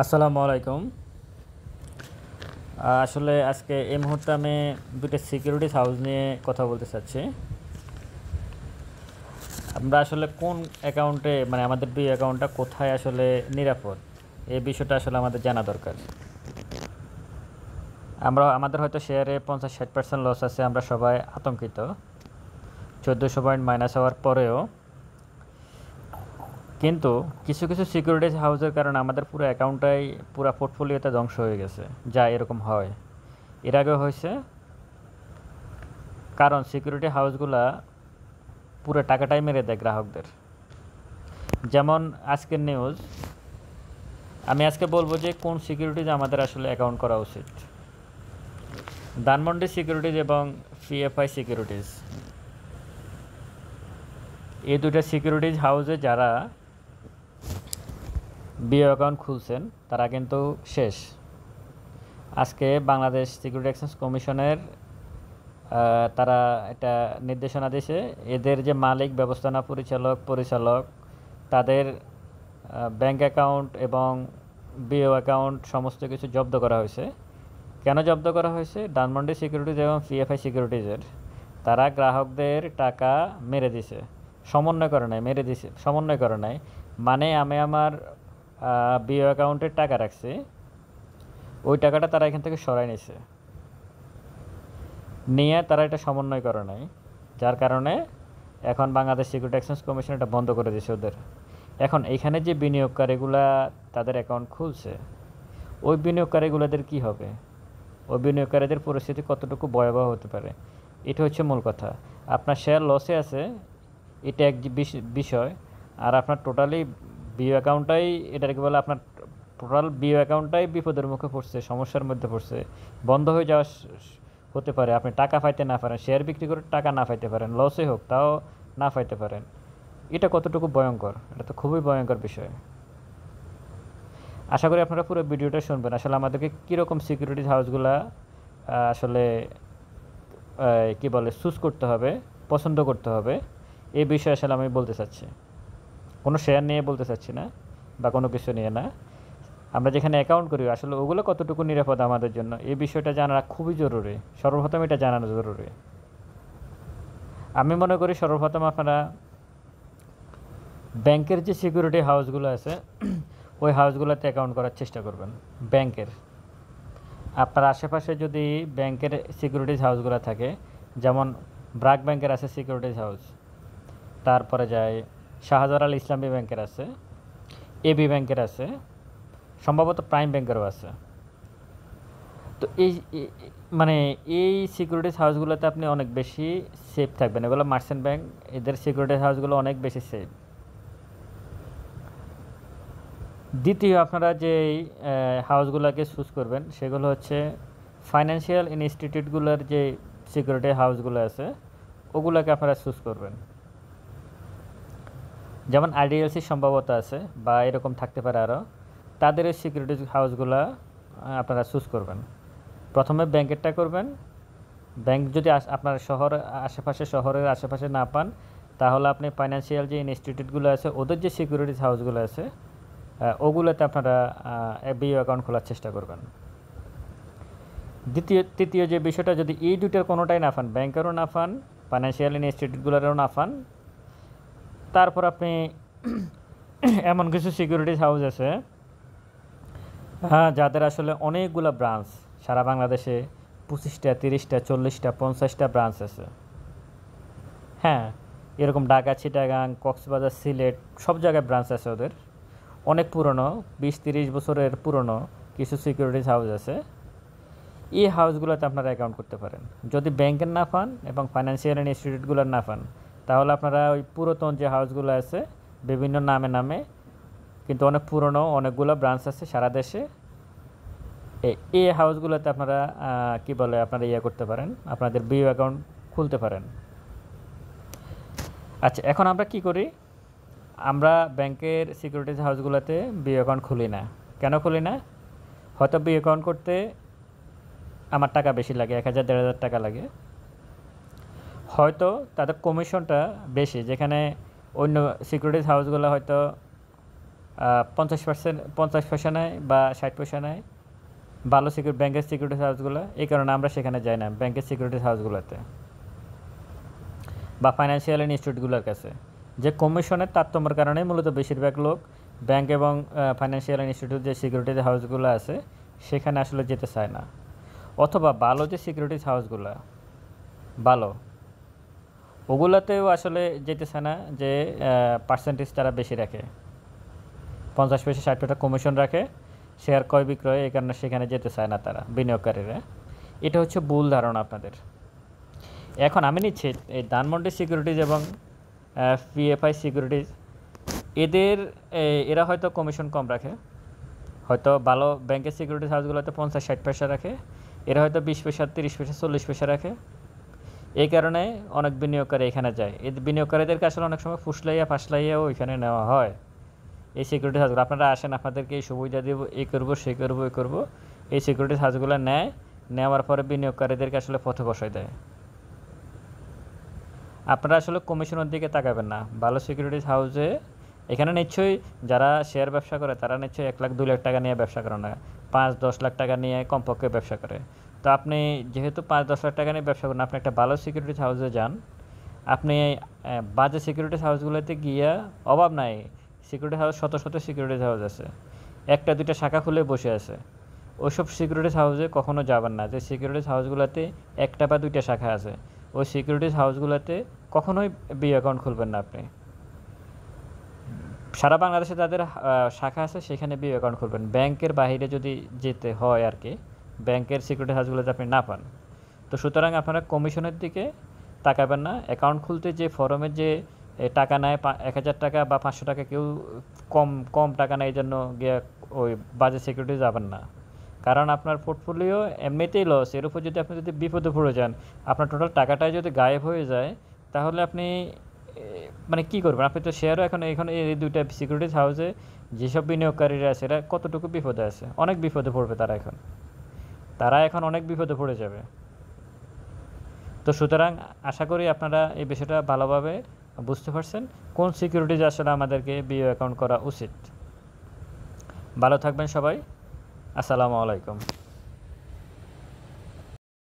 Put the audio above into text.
আসসালামু আলাইকুম। আসলে আজকে এই মুহূর্তে আমি দুটো সিকিউরিটিজ হাউস নিয়ে কথা বলতে চাচ্ছি। আমরা আসলে কোন অ্যাকাউন্টে মানে আমাদের বি অ্যাকাউন্টটা কোথায় আসলে নিরাপদ, এই বিষয়টা আসলে আমাদের জানা দরকার। আমাদের হয়তো শেয়ারে 50-60% লস আছে, আমরা সবাই আতঙ্কিত। 1400 পয়েন্ট মাইনাস হওয়ার পরেও কিন্তু কিছু কিছু সিকিউরিটিজ হাউসের কারণে আমাদের পুরো অ্যাকাউন্টটাই পুরো পোর্টফোলিওতে ধ্বংস হয়ে গেছে। যা এরকম হয়, এর আগেও হয়েছে। কারণ সিকিউরিটি হাউসগুলা পুরো টাকাটাই মেরে দেয় গ্রাহকদের। যেমন আজকের নিউজ, আমি আজকে বলবো যে কোন সিকিউরিটিজ আমাদের আসলে অ্যাকাউন্ট করা উচিত। ধানমন্ডি সিকিউরিটিজ এবং পিএফআই সিকিউরিটিজ, এই দুটো সিকিউরিটিজ হাউসে যারা বিও অ্যাকাউন্ট খুলছেন তারা কিন্তু শেষ। আজকে বাংলাদেশ সিকিউরিটি এক্সচেঞ্জ কমিশনের তারা একটা নির্দেশনা দিয়েছে, এদের যে মালিক, ব্যবস্থাপনা পরিচালক তাদের ব্যাংক অ্যাকাউন্ট এবং বিও অ্যাকাউন্ট সমস্ত কিছু জব্দ করা হয়েছে। কেন জব্দ করা হয়েছে? ধানমন্ডি সিকিউরিটিজ এবং পিএফআই সিকিউরিটিজের তারা গ্রাহকদের টাকা মেরে দিছে, সমন্বয় করে নাই, মেরে দিছে, সমন্বয় করে নাই। মানে আমি আমার বিও অ্যাকাউন্টের টাকা রাখছি, ওই টাকাটা তারা এখান থেকে সরাই নিছে, নিয়ে তারা এটা সমন্বয় করে নাই। যার কারণে এখন বাংলাদেশ সিকিউরিটি এক্সচেঞ্জ কমিশন এটা বন্ধ করে দিয়েছে ওদের। এখন এইখানে যে বিনিয়োগকারীগুলা তাদের অ্যাকাউন্ট খুলছে, ওই বিনিয়োগকারীগুলোদের কি হবে? ওই বিনিয়োগকারীদের পরিস্থিতি কতটুকু ভয়াবহ হতে পারে, এটা হচ্ছে মূল কথা। আপনার শেয়ার লসে আছে, এটা এক বিষয়। আর আপনার টোটালি বিও অ্যাকাউন্টটাই, এটাকে বলে আপনার টোটাল বিও অ্যাকাউন্টটাই বিপদের মুখে পড়ছে, সমস্যার মধ্যে পড়ছে, বন্ধ হয়ে যাওয়া হতে পারে। আপনি টাকা পাইতে না পারেন, শেয়ার বিক্রি করে টাকা না পাইতে পারেন, লসে হোক তাও না পাইতে পারেন। এটা কতটুকু ভয়ঙ্কর? এটা তো খুবই ভয়ঙ্কর বিষয়। আশা করি আপনারা পুরো ভিডিওটা শুনবেন। আসলে আমাদেরকে কীরকম সিকিউরিটিজ হাউসগুলা আসলে কি বলে চুজ করতে হবে, পছন্দ করতে হবে, এই বিষয়ে আসলে আমি বলতে চাচ্ছি। কোনো শেয়ার নিয়ে বলতে চাচ্ছি না বা কোনো কিছু নিয়ে না। আমরা যেখানে অ্যাকাউন্ট করি আসলে ওগুলো কতটুকু নিরাপদ আমাদের জন্য, এই বিষয়টা জানা খুবই জরুরি। সর্বপ্রথম এটা জানানো জরুরি। আমি মনে করি সর্বপ্রথম আপনারা ব্যাংকের যে সিকিউরিটি হাউসগুলো আছে ওই হাউসগুলোতে অ্যাকাউন্ট করার চেষ্টা করবেন। ব্যাংকের আপনার আশেপাশে যদি ব্যাংকের সিকিউরিটিজ হাউসগুলো থাকে, যেমন ব্র্যাক ব্যাংকের আছে সিকিউরিটিজ হাউস, তারপরে যায় শাহজালাল ইসলামী ব্যাংকের আছে, এবি ব্যাংকের আছে, সম্ভবত প্রাইম ব্যাংকেরও আছে। তো মানে এই সিকিউরিটিজ হাউসগুলোতে আপনি অনেক বেশি সেফ থাকবেন। এগুলো মার্চেন্ট ব্যাংক, এদের সিকিউরিটিজ হাউসগুলো অনেক বেশি সেফ। দ্বিতীয়, আপনারা যে হাউসগুলোকে চুজ করবেন সেগুলো হচ্ছে ফাইন্যান্সিয়াল ইনস্টিটিউটগুলোর যে সিকিউরিটি হাউসগুলো আছে ওগুলোকে আপনারা চুজ করবেন। যেমন আইডিএলসি সম্ভবত আছে বা এরকম থাকতে পারে আরও, তাদের সিকিউরিটি হাউসগুলো আপনারা চুজ করবেন। প্রথমে ব্যাংকেরটা করবেন। ব্যাংক যদি আপনার শহরের আশেপাশে না পান, তাহলে আপনি ফাইন্যান্সিয়াল যে ইনস্টিটিউটগুলো আছে ওদের যে সিকিউরিটিজ হাউসগুলো আছে ওগুলোতে আপনারা বিও অ্যাকাউন্ট খোলার চেষ্টা করবেন। তৃতীয় যে বিষয়টা, যদি এই দুটোর কোনোটাই না পান, ব্যাংকেরও না পান, ফাইন্যান্সিয়াল ইনস্টিটিউটগুলোরও না পান, তারপর আপনি এমন কিছু সিকিউরিটিজ হাউস আছে যাদের আসলে অনেকগুলো ব্রাঞ্চ, সারা বাংলাদেশে 25টা, 30টা, 40টা, 50টা ব্রাঞ্চ আছে। হ্যাঁ, এরকম ঢাকা, চিটাগাং, কক্সবাজার, সিলেট সব জায়গায় ব্রাঞ্চ আছে ওদের। অনেক পুরনো, 20-30 বছরের পুরনো কিছু সিকিউরিটিজ হাউস আছে। এই হাউসগুলোতে আপনারা অ্যাকাউন্ট করতে পারেন। যদি ব্যাংকের না পান এবং ফাইন্যান্সিয়াল ইনস্টিটিউটগুলোর না পান, তাহলে আপনারা ওই পুরাতন যে হাউসগুলো আছে বিভিন্ন নামে কিন্তু অনেক পুরনো, অনেকগুলো ব্রাঞ্চ আছে সারা দেশে, এই হাউসগুলোতে আপনারা কি বলে আপনারা করতে পারেন, আপনাদের বিও অ্যাকাউন্ট খুলতে পারেন। আচ্ছা, এখন আমরা কি করি? আমরা ব্যাংকের সিকিউরিটিজ হাউসগুলোতে বিও অ্যাকাউন্ট খুলি না। কেন খুলি না? হয়তো বিও অ্যাকাউন্ট করতে আমার টাকা বেশি লাগে, 1000-1500 টাকা লাগে। হয়তো তাদের কমিশনটা বেশি, যেখানে অন্য সিকিউরিটিজ হাউসগুলো হয়তো 50%, 50 পয়সা নেয় বা 60 পয়সা নেয় ভালো ব্যাংকের সিকিউরিটিজ হাউসগুলো। এই কারণে আমরা সেখানে যাই না ব্যাংকের সিকিউরিটিজ হাউসগুলোতে বা ফাইন্যান্সিয়াল ইনস্টিটিউটগুলোর কাছে, যে কমিশনের তারতম্যের কারণে মূলত বেশিরভাগ লোক ব্যাংক এবং ফাইন্যান্সিয়াল ইনস্টিটিউট যে সিকিউরিটিজ হাউসগুলো আছে সেখানে আসলে যেতে চায় না। অথবা ভালো যে সিকিউরিটিজ হাউসগুলো ভালো ওগুলোতেও আসলে যেতে চায় না, যে পার্সেন্টেজ তারা বেশি রাখে, 50 পয়সা 60 পয়সা কমিশন রাখে শেয়ার ক্রয় বিক্রয়, এই কারণে সেখানে যেতে চায় না তারা বিনিয়োগকারীরা। এটা হচ্ছে ভুল ধারণা আপনাদের। এখন আমি নিচ্ছি এই ধানমন্ডি সিকিউরিটিজ এবং পিএফআই সিকিউরিটিজ, এরা হয়তো কমিশন কম রাখে, হয়তো ভালো ব্যাংকের সিকিউরিটিজ হাউসগুলোতে 50-60 পয়সা রাখে, এরা হয়তো 20 পয়সা 30 পয়সা 40 পয়সা রাখে। এই কারণে অনেক বিনিয়োগকারী এখানে যায়। এই বিনিয়োগকারীদেরকে আসলে অনেক সময় ফুসলাইয়া ফাসলাইয়াও ওইখানে নেওয়া হয় এই সিকিউরিটিজ হাউসগুলো। আপনারা আসেন, আপনাদেরকে এই সুবিধা দেবো, এই করবো সেই করবো এই করবো, এই সিকিউরিটিজ হাউসগুলো নেওয়ার পরে বিনিয়োগকারীদেরকে আসলে পথে বসায় দেয়। আপনারা আসলে কমিশনের দিকে তাকাবেন না। ভালো সিকিউরিটিজ হাউসে এখানে নিশ্চয়ই যারা শেয়ার ব্যবসা করে তারা নিশ্চয়ই 1 লাখ 2 লাখ টাকা নিয়ে ব্যবসা করে না, 5-10 লাখ টাকা নিয়ে কমপক্ষে ব্যবসা করে। তো আপনি যেহেতু 5-10 লাখ টাকা নিয়ে ব্যবসা করেন, আপনি একটা ভালো সিকিউরিটিজ হাউসে যান। আপনি বাজে সিকিউরিটিজ হাউসগুলোতে গিয়ে অভাব নাই, সিকিউরিটি হাউস শত শত সিকিউরিটিজ হাউস আছে, 1-2টা শাখা খুলে বসে আছে। ওইসব সিকিউরিটিজ হাউসে কখনো যাবেন না। যে সিকিউরিটিজ হাউসগুলোতে 1টা বা 2টা শাখা আছে, ওই সিকিউরিটিজ হাউসগুলোতে কখনোই বি অ্যাকাউন্ট খুলবেন না আপনি। সারা বাংলাদেশে যাদের শাখা আছে সেখানে বি অ্যাকাউন্ট খুলবেন। ব্যাংকের বাইরে যদি যেতে হয় আর কি, ব্যাংকের সিকিউরিটি হাউসগুলোতে আপনি না পান। তো সুতরাং আপনারা কমিশনের দিকে তাকাবেন না। অ্যাকাউন্ট খুলতে যে ফরমের যে টাকা নেয় 1000 টাকা বা 500 টাকা, কেউ কম টাকা নেয়, এই জন্য গিয়ে ওই বাজে সিকিউরিটি যাবেন না। কারণ আপনার পোর্টফোলিও এমনিতেই লস, এর উপর যদি আপনি বিপদে পড়ে যান, আপনার টোটাল টাকাটাই যদি গায়েব হয়ে যায়, তাহলে আপনি মানে কী করবেন? আপনি তো শেয়ারও এখন এই 2টা সিকিউরিটিজ হাউসে যেসব বিনিয়োগকারীরা আছে এরা কতটুকু বিপদে আছে, অনেক বিপদে পড়বে তারা এখন অনেক বিপদে পড়ে যাবে। তো সুতরাং আশা করি আপনারা এই বিষয়টা ভালোভাবে বুঝতে পারছেন কোন সিকিউরিটিজ আসলে আমাদেরকে বিও অ্যাকাউন্ট করা উচিত। ভালো থাকবেন সবাই। আসসালামু আলাইকুম।